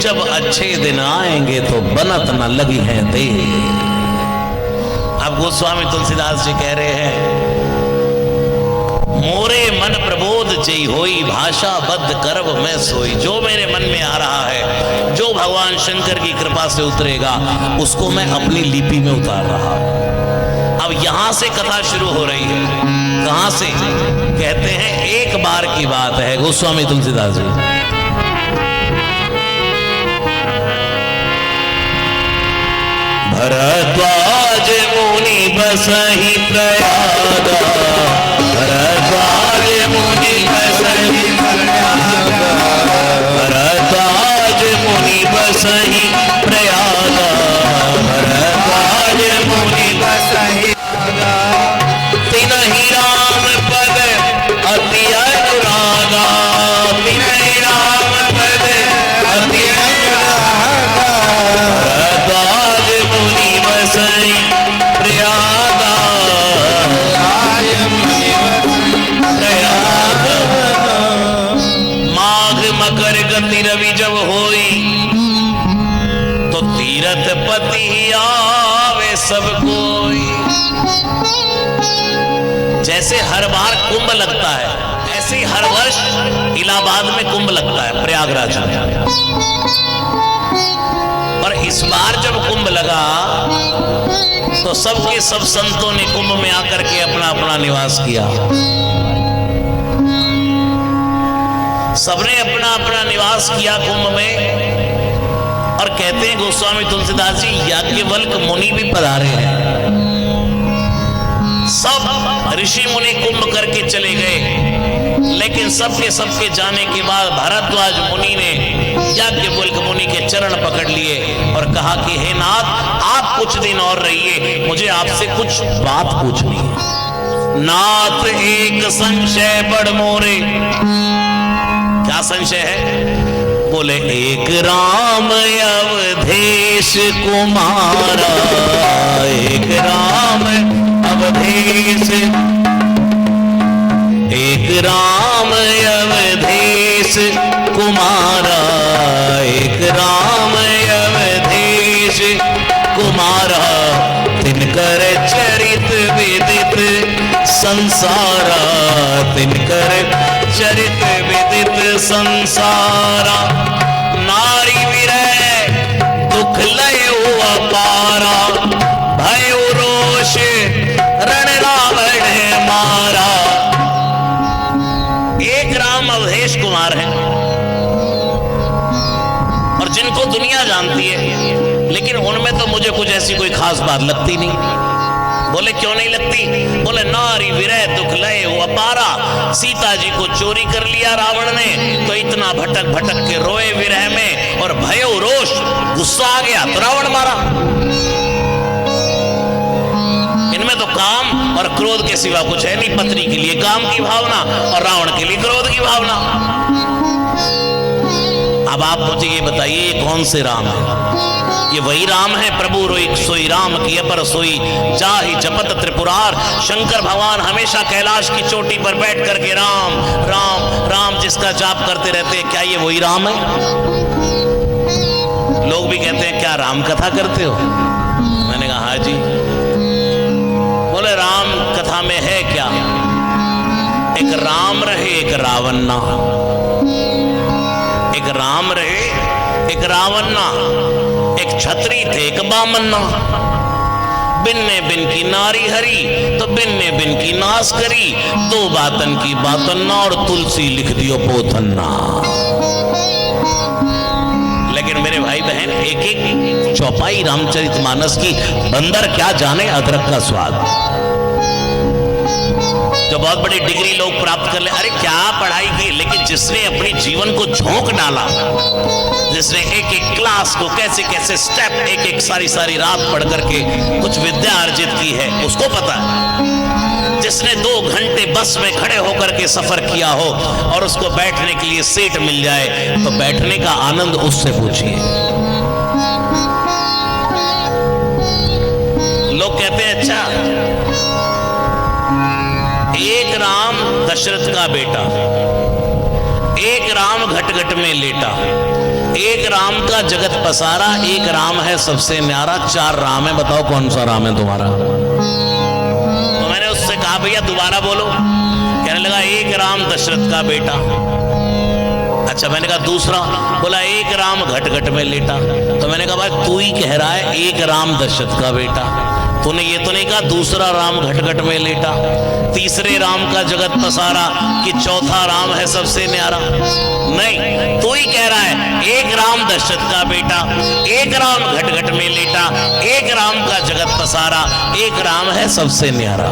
जब अच्छे दिन आएंगे तो बनत न लगी है देर। अब गोस्वामी तुलसीदास जी कह रहे हैं, मोरे मन प्रबोध जई होई, भाषा बद्ध करब मैं सोई। जो मेरे मन में आ रहा है, जो भगवान शंकर की कृपा से उतरेगा, उसको मैं अपनी लिपि में उतार रहा हूं। अब यहां से कथा शुरू हो रही है। कहां से? कहते हैं एक बार की बात है। गोस्वामी तुलसीदास जी, भरद्वाज मुनि बसहि प्रयागा, भरद्वाज मुनि बसहि प्रयागा, भरद्वाज मुनि बसहि प्रयागा, भरद्वाज मुनि बसहि तिनहि राम पद अति अनुरागा, तिनहि राम पद अति अनुरागा, भरद्वाज मुनि बसहि प्रयागा, माघ मकर गति रवि जब होई, तो तीरथ पति आवे सब कोई। जैसे हर बार कुंभ लगता है, ऐसे ही हर वर्ष इलाहाबाद में कुंभ लगता है, प्रयागराज में। और इस बार जब कुंभ लगा तो सबके सब संतों ने कुंभ में आकर के अपना अपना निवास किया। सबने अपना अपना निवास किया कुंभ में। और कहते हैं गोस्वामी तुलसीदास जी, याज्ञवल्क्य मुनि भी पधारे हैं। सब ऋषि मुनि कुंभ करके चले गए, लेकिन सबके जाने के बाद भरद्वाज मुनि ने याज्ञवल्क्य मुनि के चरण पकड़ लिए और कहा कि हे नाथ, आप कुछ दिन और रहिए, मुझे आपसे कुछ बात पूछनी है। नाथ एक संशय बड़ मोरे। क्या संशय है? बोले, एक राम अवधेश कुमारा, एक राम अवधेश, एक राम अवधेश कुमारा, एक राम अवधेश कुमारा, तिनकर चरित विदित संसारा, तिनकर चरित विदित संसारा, नारी विरह दुख लयो अपारा, भयो रोष रण रावण मारा। एक राम अवधेश कुमार है और जिनको दुनिया जानती है, लेकिन उनमें तो मुझे कुछ ऐसी कोई खास बात लगती नहीं। बोले, क्यों नहीं लगती? बोले, नारी विरह दुख लय अपारा। सीता जी को चोरी कर लिया रावण ने, तो इतना भटक भटक के रोए विरह में, और भयो रोष, गुस्सा आ गया तो रावण मारा। इनमें तो काम और क्रोध के सिवा कुछ है नहीं। पत्नी के लिए काम की भावना और रावण के लिए क्रोध की भावना। अब आप मुझे ये बताइए, ये कौन से राम है? ये वही राम है, प्रभु रोई सोई राम की अपर सोई, जाहि जपत त्रिपुरार। शंकर भगवान हमेशा कैलाश की चोटी पर बैठ करके राम राम राम जिसका जाप करते रहते हैं। क्या ये वही राम है? लोग भी कहते हैं, क्या राम कथा करते हो? मैंने कहा, हाँ जी। बोले, राम कथा में है क्या? एक राम रहे, एक रावण ना। एक राम रहे, एक रावण ना। एक छत्री थे, एक बामन ना। बिन ने बिन की नारी हरी, तो बिन ने बिन की नाश करी। दो बातन की बातन ना, और तुलसी लिख दियो पोथन ना। लेकिन मेरे भाई बहन, एक एक चौपाई रामचरितमानस की बंदर क्या जाने अदरक का स्वाद। जो बहुत बड़ी डिग्री लोग प्राप्त कर ले, अरे क्या पढ़ाई की, लेकिन जिसने अपने जीवन को झोंक डाला, जिसने एक एक क्लास को कैसे कैसे स्टेप, एक एक सारी रात पढ़ करके कुछ विद्या अर्जित की है, उसको पता है। जिसने 2 घंटे बस में खड़े होकर के सफर किया हो और उसको बैठने के लिए सीट मिल जाए, तो बैठने का आनंद उससे पूछिए। लोग कहते हैं, अच्छा, एक राम दशरथ का बेटा, एक राम घट घट में लेटा, एक राम का जगत पसारा, एक राम है सबसे न्यारा, चार राम है, बताओ कौन सा राम है तुम्हारा? तो मैंने उससे कहा भैया दोबारा बोलो। कहने लगा एक राम दशरथ का बेटा। अच्छा, मैंने कहा दूसरा? बोला एक राम घट घट में लेटा। तो मैंने कहा भाई तू ही कह रहा है एक राम दशरथ का बेटा, तूने ये तो नहीं कहा दूसरा राम घट घट में लेटा, तीसरे राम का जगत पसारा, कि चौथा राम है सबसे न्यारा। नहीं, तू ही कह रहा है एक राम दशरथ का बेटा, एक राम घट घट में लेटा, एक राम का जगत पसारा, एक राम है सबसे न्यारा।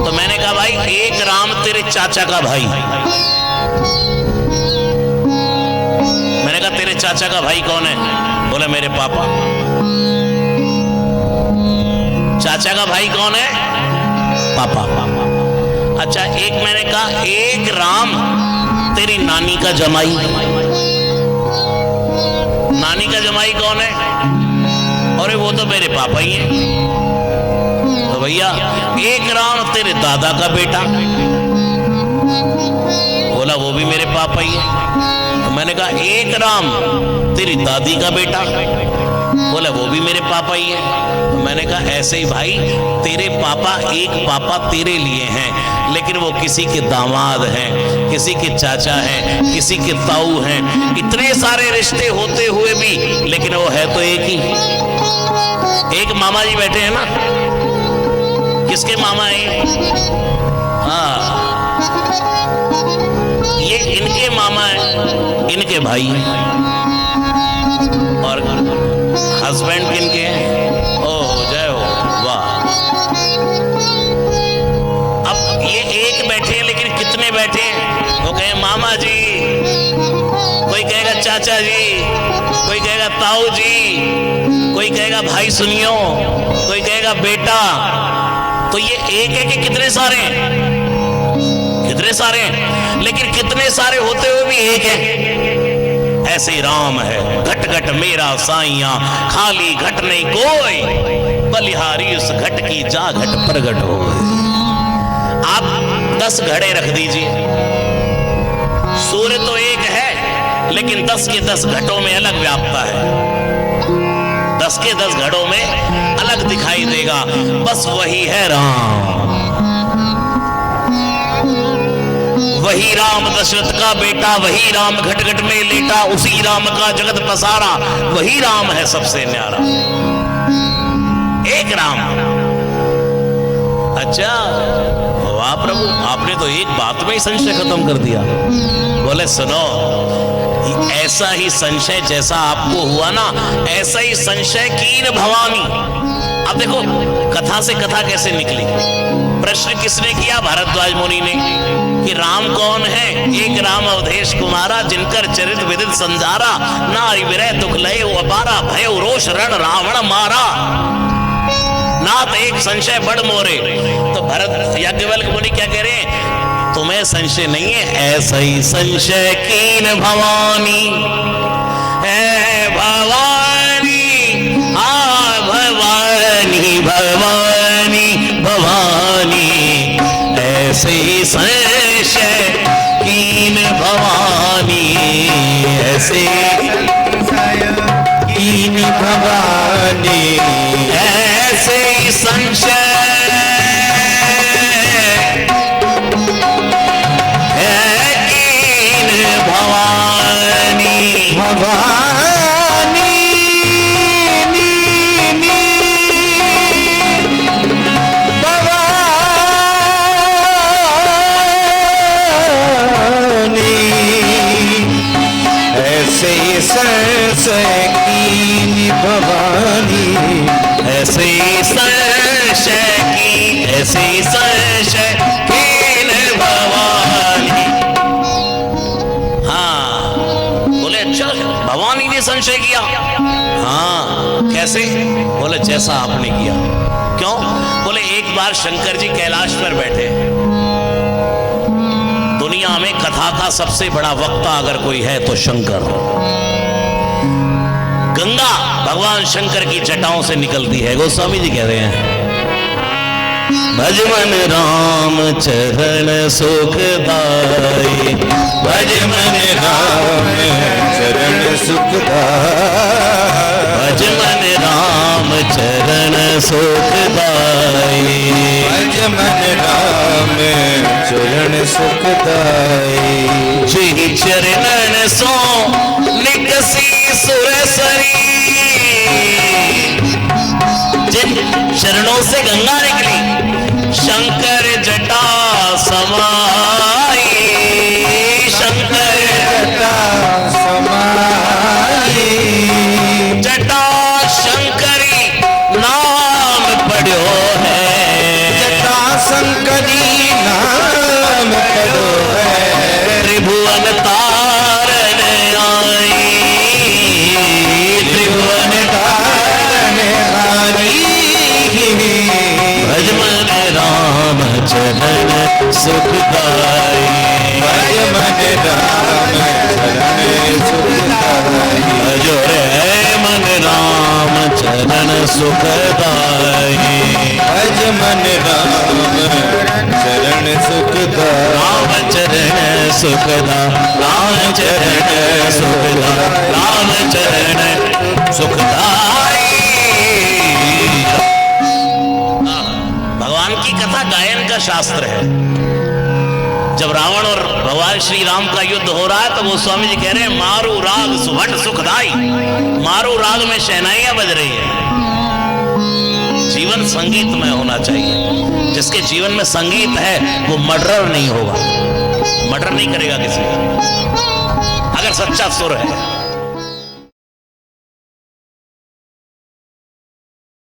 तो मैंने कहा भाई एक राम तेरे चाचा का भाई। मैंने कहा तेरे चाचा का भाई कौन है? बोला मेरे पापा। चाचा का भाई कौन है? पापा। अच्छा, एक मैंने कहा एक राम तेरी नानी का जमाई। नानी का जमाई कौन है? अरे वो तो मेरे पापा ही हैं। तो भैया एक राम तेरे दादा का बेटा। बोला वो भी मेरे पापा ही है। तो मैंने कहा एक राम तेरी दादी का बेटा। बोला वो भी मेरे पापा ही है। तो मैंने कहा ऐसे ही भाई तेरे पापा एक पापा तेरे लिए हैं, लेकिन वो किसी के दामाद हैं, किसी के चाचा हैं, किसी के ताऊ हैं, इतने सारे रिश्ते होते हुए भी लेकिन वो है तो एक ही। एक मामा जी बैठे हैं ना, किसके मामा हैं? हाँ, ये इनके मामा हैं, इनके भाई हैं। और हस्बैंड किनके हैं? ओह जय हो, वाह। अब ये एक बैठे हैं, लेकिन कितने बैठे हैं? वो कहे मामा जी, कोई कहेगा चाचा जी, कोई कहेगा ताऊ जी, कोई कहेगा भाई सुनियो, कोई कहेगा बेटा। तो ये एक है कि कितने सारे हैं? कितने सारे हैं, लेकिन कितने सारे होते हुए भी एक है। ऐसे राम है घट घट मेरा साइया, खाली घट नहीं कोई, बलिहारी उस घट की जा घट प्रगट हो। आप 10 घड़े रख दीजिए, सूर्य तो एक है लेकिन 10 के 10 घटों में अलग व्यापता है, 10 के 10 घड़ों में अलग दिखाई देगा। बस वही है राम, वही राम दशरथ का बेटा, वही राम घट घट में लेटा, उसी राम का जगत पसारा, वही राम है सबसे न्यारा। एक राम। अच्छा, वाह प्रभु, आपने तो एक बात में ही संशय खत्म कर दिया। बोले सुनो, ऐसा ही संशय जैसा आपको हुआ ना, ऐसा ही संशय कीन भवानी। अब देखो कथा से कथा कैसे निकली। प्रश्न किसने किया? भारद्वाज मुनि ने, कि राम कौन है? एक राम अवधेश कुमारा, जिनकर चरित विदित संजारा, नारी विरह दुख लय अपारा, भय रोष रण रावण मारा, नाथ एक संशय बड़ मोरे। तो भरत याज्ञवल्क्य मुनि क्या कह रहे हैं? तुम्हें संशय नहीं है, ऐसा ही संशय कीन भवानी है। भवानी आ भवानी, भवानी भवानी, ऐसे ही संशय कीन भवानी, ऐसे कीन भवानी, ऐसे ही संशय भवानी, ऐसे संशय की, ऐसे संशय कीन भवानी। हाँ, बोले अच्छा भवानी ने संशय किया? हाँ, कैसे? बोले जैसा आपने किया। क्यों? बोले एक बार शंकर जी कैलाश पर बैठे, दुनिया में कथा का सबसे बड़ा वक्ता अगर कोई है तो शंकर। गंगा भगवान शंकर की जटाओं से निकलती है। गोस्वामी जी कह रहे हैं, भज मन राम चरण सुखदाई, भज मन राम चरण सुखदाई। भज मन राम चरण सुखदाई। भज मन राम चरण सुखदाई। जी चरणन सो निकसी सुरसरी। जिन चरणों से गंगा निकली शंकर जटा समाई। शंकर जटा समाई। जटा शंकरी नाम पढ़ो है। जटा शंकरी नाम पढ़ो है। त्रिभुवन तारन आई। त्रिभुवन तारन आई। भज मन राम चरण सुखदाई। भज मन राम चरण सुखदाई। भजो रे मन राम चरण सुखदाई। भज मन राम चरण सुखदाई। राम चरण सुखदा। राम चरण सुखदा। राम चरण सुखदाई। भगवान की कथा गायन का शास्त्र है। जब रावण और भगवान श्री राम का युद्ध हो रहा है तो वो स्वामी जी कह रहे हैं मारू राग सुभट सुखदाई। मारू राग में शहनाइयां बज रही है। जीवन संगीतमय होना चाहिए। जिसके जीवन में संगीत है वो मर्डर नहीं होगा, मर्डर नहीं करेगा किसी का, अगर सच्चा सुर है।